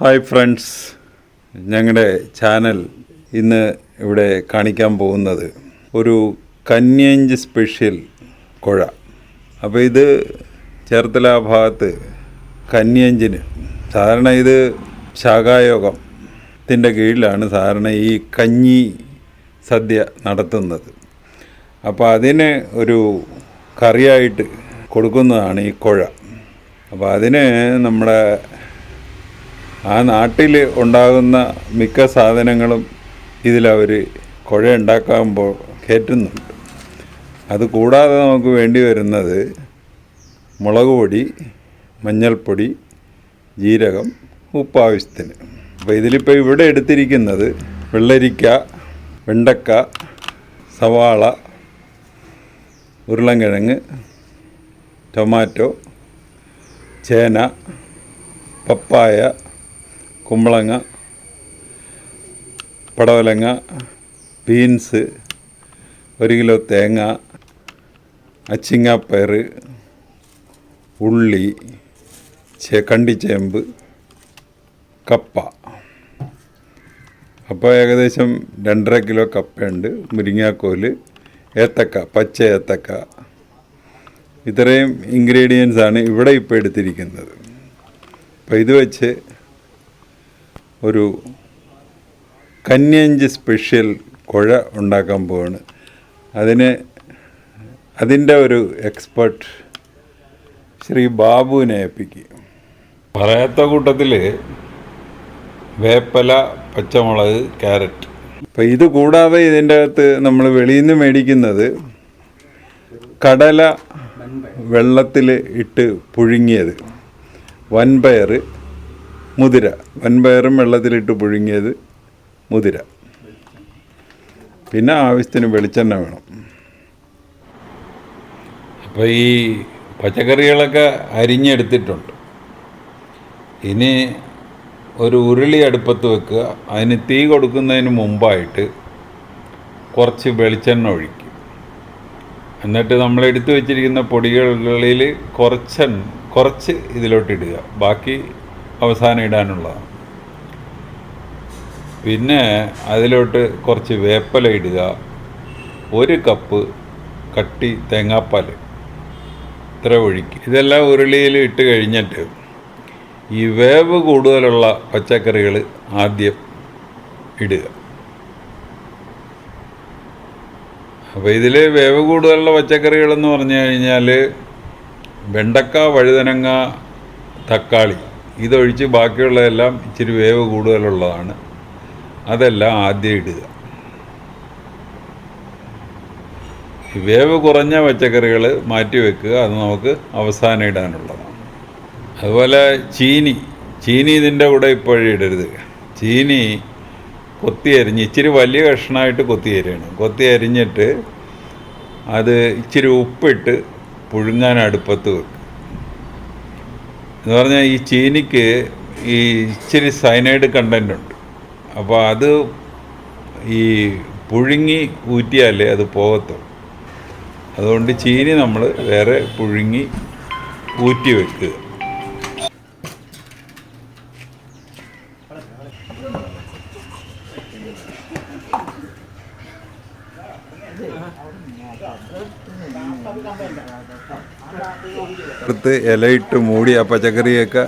Hi friends, ഞങ്ങളുടെ channel ഇന്ന് ഇവിടെ കാണിക്കാൻ പോകുന്നത് ഒരു കന്യഞ്ച് സ്പെഷ്യൽ കുഴ. അപ്പോൾ ഇത് ചേർത്തല ഭാഗത്ത് കന്യഞ്ചിന് സാധാരണ ഇത് ശാഖായോഗത്തിൻ്റെ കീഴിലാണ് സാധാരണ ഈ കഞ്ഞി സദ്യ നടത്തുന്നത്. അപ്പോൾ അതിന് ഒരു കറിയായിട്ട് കൊടുക്കുന്നതാണ് ഈ കുഴ. അപ്പോൾ അതിന് നമ്മുടെ ആ നാട്ടിൽ ഉണ്ടാകുന്ന മിക്ക സാധനങ്ങളും ഇതിലവർ കുഴ ഉണ്ടാക്കുമ്പോൾ കയറ്റുന്നുണ്ട്. അതുകൂടാതെ നമുക്ക് വേണ്ടി വരുന്നത് മുളക് പൊടി, മഞ്ഞൾപ്പൊടി, ജീരകം, ഉപ്പ് ആവശ്യത്തിന്. അപ്പോൾ ഇതിലിപ്പോൾ ഇവിടെ എടുത്തിരിക്കുന്നത് വെള്ളരിക്ക, വെണ്ടക്ക, സവാള, ഉരുളൻകിഴങ്ങ്, ടൊമാറ്റോ, ചേന, പപ്പായ, കുമ്പളങ്ങ, പടവലങ്ങ, ബീൻസ്, 1 കിലോ തേങ്ങ, അച്ചിങ്ങാപ്പയർ, ഉള്ളി, കണ്ടിച്ചേമ്പ്, കപ്പ. അപ്പോൾ ഏകദേശം 2.5 കിലോ കപ്പയുണ്ട്, മുരിങ്ങാക്കോല്, ഏത്തക്ക, പച്ച ഏത്തക്ക. ഇത്രയും ഇൻഗ്രീഡിയൻസാണ് ഇവിടെ ഇപ്പോൾ എടുത്തിരിക്കുന്നത്. അപ്പോൾ ഇത് വെച്ച് ഒരു കന്യഞ്ച് സ്പെഷ്യൽ കുഴ ഉണ്ടാക്കാൻ പോവാണ്. അതിൻ്റെ ഒരു എക്സ്പെർട്ട് ശ്രീ ബാബുവിനെ ഏൽപ്പിക്കും. പറയാത്ത കൂട്ടത്തിൽ വേപ്പല, പച്ചമുളക്, ക്യാരറ്റ്. അപ്പോൾ ഇത് കൂടാതെ ഇതിൻ്റെ അകത്ത് നമ്മൾ വെളിയിൽ നിന്ന് മേടിക്കുന്നത് കടല വെള്ളത്തിൽ ഇട്ട് പുഴുങ്ങിയത്, വൻപയർ, മുതിര. വൻപയറും വെള്ളത്തിലിട്ട് പുഴുങ്ങിയത്, മുതിര. പിന്നെ ആവശ്യത്തിന് വെളിച്ചെണ്ണ വേണം. അപ്പോൾ ഈ പച്ചക്കറികളൊക്കെ അരിഞ്ഞെടുത്തിട്ടുണ്ട്. ഇനി ഒരു ഉരുളി അടുപ്പത്ത് വെക്കുക. അതിന് തീ കൊടുക്കുന്നതിന് മുമ്പായിട്ട് കുറച്ച് വെളിച്ചെണ്ണ ഒഴിക്കും. എന്നിട്ട് നമ്മൾ എടുത്തു വെച്ചിരിക്കുന്ന പൊടികളിൽ കുറച്ച് ഇതിലോട്ടിടുക. ബാക്കി അവസാനം ഇടാനുള്ളതാണ്. പിന്നെ അതിലോട്ട് കുറച്ച് വേപ്പല ഇടുക. 1 കപ്പ് കട്ടി തേങ്ങാപ്പാൽ ഇത്ര ഒഴിക്കുക. ഇതെല്ലാം ഉരുളിയിൽ ഇട്ട് കഴിഞ്ഞിട്ട് ഈ വേവ് കൂടുതലുള്ള പച്ചക്കറികൾ ആദ്യം ഇടുക. അപ്പോൾ ഇതിൽ വേവ് കൂടുതലുള്ള പച്ചക്കറികളെന്ന് പറഞ്ഞു കഴിഞ്ഞാൽ വെണ്ടക്ക, വഴുതനങ്ങ, തക്കാളി. ഇതൊഴിച്ച് ബാക്കിയുള്ളതെല്ലാം ഇച്ചിരി വേവ് കൂടുതലുള്ളതാണ്. അതെല്ലാം ആദ്യം ഇടുക. വേവ് കുറഞ്ഞ പച്ചക്കറികൾ മാറ്റി വെക്കുക. അത് നമുക്ക് അവസാനം ഇടാനുള്ളതാണ്. അതുപോലെ ചീനി ഇതിൻ്റെ കൂടെ ഇപ്പോഴും ഇടരുത്. ചീനി കൊത്തി അരിഞ്ഞ് ഇച്ചിരി വലിയ കഷ്ണമായിട്ട് കൊത്തി അരിഞ്ഞിട്ട് അത് ഇച്ചിരി ഉപ്പിട്ട് പുഴുങ്ങാൻ അടുപ്പത്ത് വെക്കും. എന്ന് പറഞ്ഞാൽ ഈ ചീനിക്ക് ഈ ഇച്ചിരി സയനൈഡ് കണ്ടൻ്റ് ഉണ്ട്. അപ്പോൾ അത് ഈ പുഴുങ്ങി ഊറ്റിയാലേ അത് പോകത്തുള്ളൂ. അതുകൊണ്ട് ചീനി നമ്മൾ വേറെ പുഴുങ്ങി ഊറ്റി വെക്കുക. അടുത്ത് ഇലയിട്ട് മൂടി ആ പച്ചക്കറിയൊക്കെ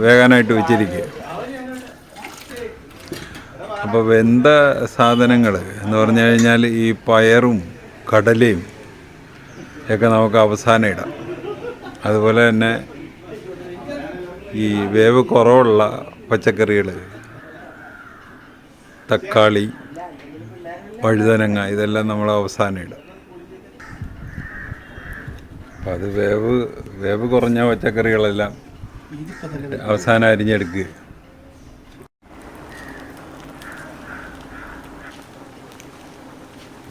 വേകാനായിട്ട് വെച്ചിരിക്കുക. അപ്പോൾ വെന്ത സാധനങ്ങൾ എന്ന് പറഞ്ഞു കഴിഞ്ഞാൽ ഈ പയറും കടലയും ഒക്കെ നമുക്ക് അവസാനം ഇടാം. അതുപോലെ തന്നെ ഈ വേവ് കുറവുള്ള പച്ചക്കറികൾ, തക്കാളി, വഴുതനങ്ങ, ഇതെല്ലാം നമ്മൾ അവസാനം ഇടാം. അപ്പം അത് വേവ് കുറഞ്ഞ പച്ചക്കറികളെല്ലാം അവസാനം അരിഞ്ഞെടുക്കുക.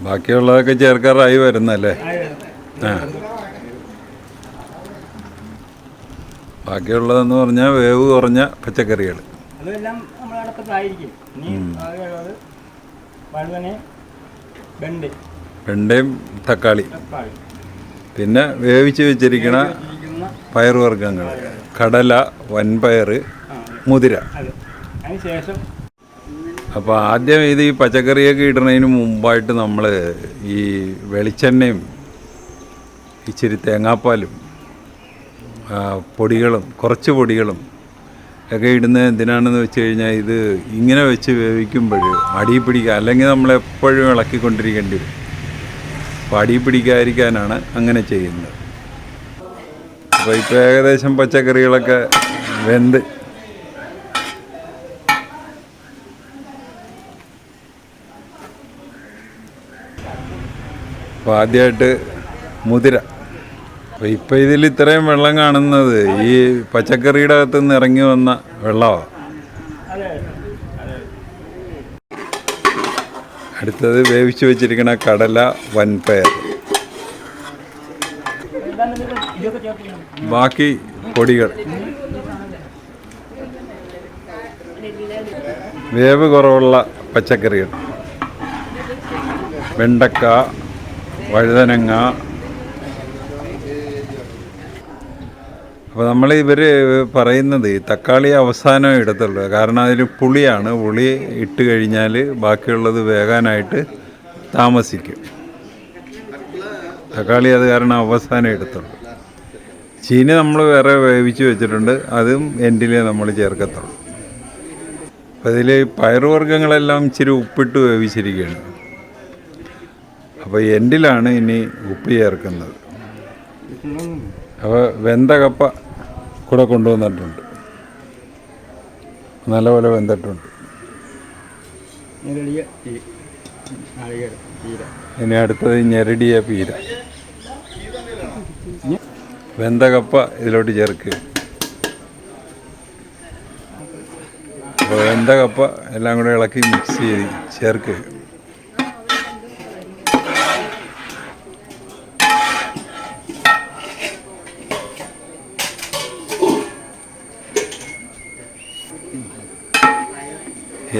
ബാക്കിയുള്ളതൊക്കെ ചേർക്കാറായി വരുന്നല്ലേ? ബാക്കിയുള്ളതെന്ന് പറഞ്ഞാൽ വേവ് കുറഞ്ഞ പച്ചക്കറികൾ. വെണ്ടയും തക്കാളി, പിന്നെ വേവിച്ച് വെച്ചിരിക്കുന്ന പയറുവർഗ്ഗങ്ങൾ, കടല, വൻപയർ, മുതിര. അതിന് ശേഷം അപ്പോൾ ആദ്യം ഇത് ഈ പച്ചക്കറിയൊക്കെ ഇടുന്നതിന് മുമ്പായിട്ട് നമ്മൾ ഈ വെളിച്ചെണ്ണയും ഇച്ചിരി തേങ്ങാപ്പാലും പൊടികളും കുറച്ച് പൊടികളും ഒക്കെ ഇടുന്നത് എന്തിനാണെന്ന് വെച്ച് കഴിഞ്ഞാൽ ഇത് ഇങ്ങനെ വെച്ച് വേവിക്കുമ്പോൾ അടി പിടിക്കുക, അല്ലെങ്കിൽ നമ്മളെപ്പോഴും ഇളക്കിക്കൊണ്ടിരിക്കേണ്ടി വരും. അപ്പോൾ അടി പിടിക്കാതിരിക്കാനാണ് അങ്ങനെ ചെയ്യുന്നത്. അപ്പോൾ ഇപ്പോൾ ഏകദേശം പച്ചക്കറികളൊക്കെ വെന്ത് അപ്പോൾ ആദ്യമായിട്ട് മുതിര. അപ്പോൾ ഇപ്പോൾ ഇതിൽ ഇത്രയും വെള്ളം കാണുന്നത് ഈ പച്ചക്കറിയുടെ അകത്തു നിന്ന് ഇറങ്ങി വന്ന വെള്ളമാണ്. അടുത്തത് വേവിച്ച് വെച്ചിരിക്കുന്ന കടല, വൻപയർ, ബാക്കി പൊടികൾ. വേവ് കുറവുള്ള പച്ചക്കറികൾ: വെണ്ടക്ക, വഴുതനങ്ങ. അപ്പോൾ നമ്മൾ ഇവർ പറയുന്നത് തക്കാളി അവസാനം ഇടത്തുള്ളൂ, കാരണം അതിൽ പുളിയാണ്. പുളി ഇട്ട് കഴിഞ്ഞാൽ ബാക്കിയുള്ളത് വേകാനായിട്ട് താമസിക്കും. തക്കാളി അത് കാരണം അവസാനം എടുത്തുള്ളൂ. ചീനി നമ്മൾ വേറെ വേവിച്ച് വെച്ചിട്ടുണ്ട്, അതും എൻഡിലേ നമ്മൾ ചേർക്കത്തുള്ളൂ. അപ്പോൾ ഇതിൽ പയറുവർഗ്ഗങ്ങളെല്ലാം ഇച്ചിരി ഉപ്പിട്ട് വേവിച്ചിരിക്കുകയാണ്. അപ്പോൾ എൻഡിലാണ് ഇനി ഉപ്പ് ചേർക്കുന്നത്. അപ്പോൾ വെന്ത കപ്പ കൂടെ കൊണ്ടുവന്നിട്ടുണ്ട്, നല്ലപോലെ വെന്തിട്ടുണ്ട്. ഇനി അടുത്തത് ഞെരടിയ പീര. വെന്ത കപ്പ ഇതിലോട്ട് ചേർക്കുക. അപ്പോൾ വെന്ത കപ്പ എല്ലാം കൂടെ ഇളക്കി മിക്സ് ചെയ്ത് ചേർക്കുക.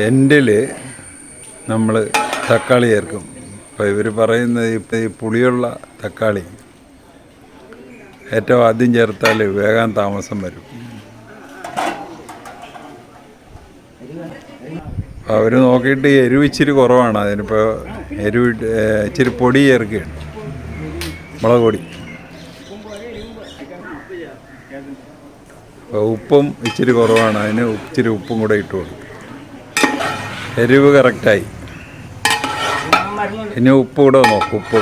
എൻഡിൽ നമ്മൾ തക്കാളി ചേർക്കും. അപ്പോൾ ഇവർ പറയുന്നത് ഇപ്പം ഈ പുളിയുള്ള തക്കാളി ഏറ്റവും ആദ്യം ചേർത്താൽ വേഗം താമസം വരും. അവർ നോക്കിയിട്ട് എരിവ് ഇച്ചിരി കുറവാണ്, അതിനിപ്പോൾ എരിവ് ഇച്ചിരി പൊടി ചേർക്കുകയാണ്, മുളക് പൊടി. അപ്പോൾ ഉപ്പും ഇച്ചിരി കുറവാണ്, അതിന് ഇച്ചിരി ഉപ്പും കൂടെ ഇട്ട് കൊടുക്കും. എരിവ് കറക്റ്റായി. ഇനി ഉപ്പ് കൂടെ നോക്കും. ഉപ്പ്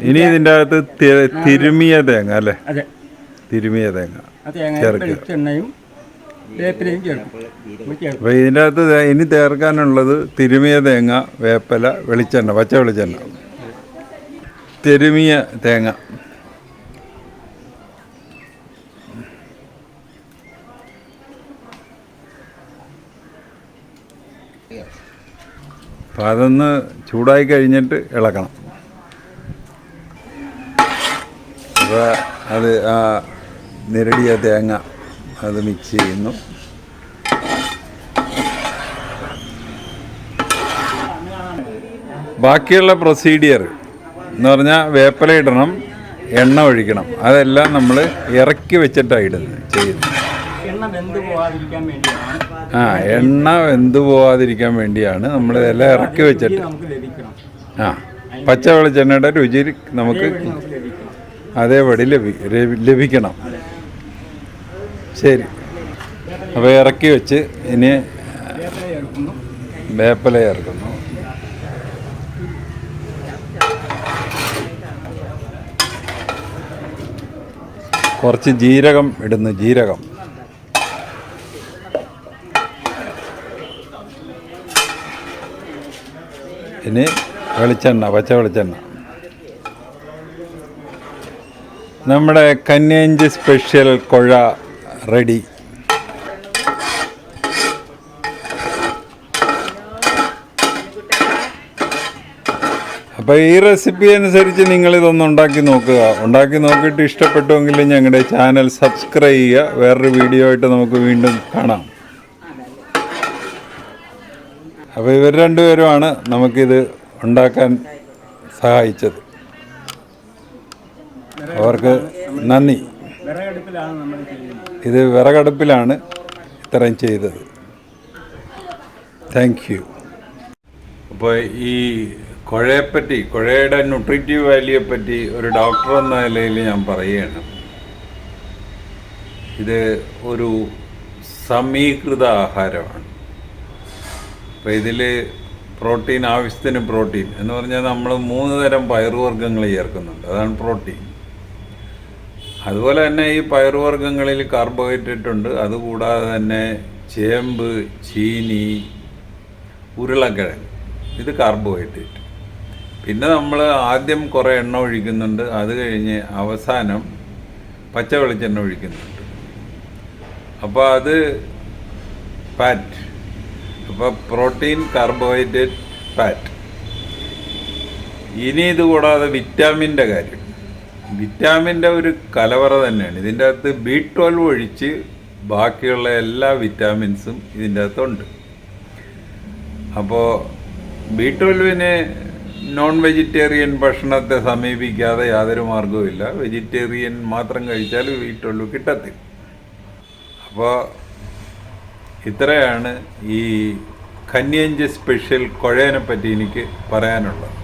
ഇനി ഇതിൻ്റെ അകത്ത് തിരുമിയ തേങ്ങ അല്ലേ? തിരുമിയ തേങ്ങ ചേർക്കുക. അപ്പോൾ ഇതിൻ്റെ അകത്ത് ഇനി ചേർക്കാനുള്ളത് തിരുമിയ തേങ്ങ, വേപ്പില, വെളിച്ചെണ്ണ, പച്ച വെളിച്ചെണ്ണ, തിരുമിയ തേങ്ങ. അപ്പോൾ അതൊന്ന് ചൂടായി കഴിഞ്ഞിട്ട് ഇളക്കണം. അപ്പോൾ അത് ആ നിരടിയ തേങ്ങ അത് മിക്സ് ചെയ്യുന്നു. ബാക്കിയുള്ള പ്രൊസീഡിയർ എന്ന് പറഞ്ഞാൽ വേപ്പില ഇടണം, എണ്ണ ഒഴിക്കണം. അതെല്ലാം നമ്മൾ ഇറക്കി വെച്ചിട്ടാണ് ചെയ്യുന്നത്. എണ്ണ വെന്ത് പോവാതിരിക്കാൻ വേണ്ടിയാണ് നമ്മൾ ഇതെല്ലാം ഇറക്കി വെച്ചിട്ട്. പച്ച വെളിച്ചെണ്ണയുടെ രുചി നമുക്ക് അതേപടി ലഭിക്കണം. ശരി, അപ്പോൾ ഇറക്കി വെച്ച് ഇനി വേപ്പില ചേർക്കുന്നു. കുറച്ച് ജീരകം ഇടുന്നു. ജീരകം, ഇനി വെളിച്ചെണ്ണ, പച്ച വെളിച്ചെണ്ണ. നമ്മുടെ കന്യാഞ്ചി സ്പെഷ്യൽ കുഴ റെഡി. അപ്പോൾ ഈ റെസിപ്പി അനുസരിച്ച് നിങ്ങളിതൊന്ന് ഉണ്ടാക്കി നോക്കുക. ഉണ്ടാക്കി നോക്കിയിട്ട് ഇഷ്ടപ്പെട്ടുവെങ്കിൽ ഞങ്ങളുടെ ചാനൽ സബ്സ്ക്രൈബ് ചെയ്യുക. വേറൊരു വീഡിയോ ആയിട്ട് നമുക്ക് വീണ്ടും കാണാം. അപ്പോൾ ഇവർ രണ്ടുപേരുമാണ് നമുക്കിത് ഉണ്ടാക്കാൻ സഹായിച്ചത്. അവർക്ക് നന്ദി. വിറകടുപ്പിലാണ് നമ്മൾ ചെയ്യുന്നത്. ഇത് വിറകടുപ്പിലാണ് ഇത്രയും ചെയ്തത്. Thank you. അപ്പോൾ ഈ കുഴയെപ്പറ്റി, കുഴയുടെ ന്യൂട്രീറ്റീവ് വാല്യൂയെപ്പറ്റി ഒരു ഡോക്ടർ എന്ന നിലയിൽ ഞാൻ പറയുകയാണ്. ഇത് ഒരു സമീകൃത ആഹാരമാണ്. അപ്പോൾ ഇതിൽ പ്രോട്ടീൻ, ആവശ്യത്തിന് പ്രോട്ടീൻ എന്ന് പറഞ്ഞാൽ നമ്മൾ 3 തരം പയറുവർഗ്ഗങ്ങൾ ചേർക്കുന്നുണ്ട്. അതാണ് പ്രോട്ടീൻ. അതുപോലെ തന്നെ ഈ പയറുവർഗ്ഗങ്ങളിൽ കാർബോഹൈഡ്രേറ്റ് ഉണ്ട്. അതുകൂടാതെ തന്നെ ചേമ്പ്, ചീനി, ഉരുളക്കിഴങ്ങ്, ഇത് കാർബോഹൈഡ്രേറ്റ്. പിന്നെ നമ്മൾ ആദ്യം കുറേ എണ്ണ ഒഴിക്കുന്നുണ്ട്. അത് കഴിഞ്ഞ് അവസാനം പച്ച വെളിച്ചെണ്ണ ഒഴിക്കുന്നുണ്ട്. അപ്പോൾ അത് ഫാറ്റ്. അപ്പോൾ പ്രോട്ടീൻ, കാർബോഹൈഡ്രേറ്റ്, ഫാറ്റ്. ഇനി ഇത് കൂടാതെ വിറ്റാമിൻ്റെ കാര്യം. വിറ്റാമിൻ്റെ ഒരു കലവറ തന്നെയാണ്. ഇതിൻ്റെ അകത്ത് B12 ഒഴിച്ച് ബാക്കിയുള്ള എല്ലാ വിറ്റാമിൻസും ഇതിൻ്റെ അകത്തുണ്ട്. അപ്പോൾ B12-ന് നോൺ വെജിറ്റേറിയൻ ഭക്ഷണത്തെ സമീപിക്കാതെ യാതൊരു മാർഗവുമില്ല. വെജിറ്റേറിയൻ മാത്രം കഴിച്ചാൽ B12 കിട്ടത്തില്ല. അപ്പോൾ ഇത്രയാണ് ഈ കന്യഞ്ച് സ്പെഷ്യൽ കുഴയനെ പറ്റി എനിക്ക് പറയാനുള്ളത്.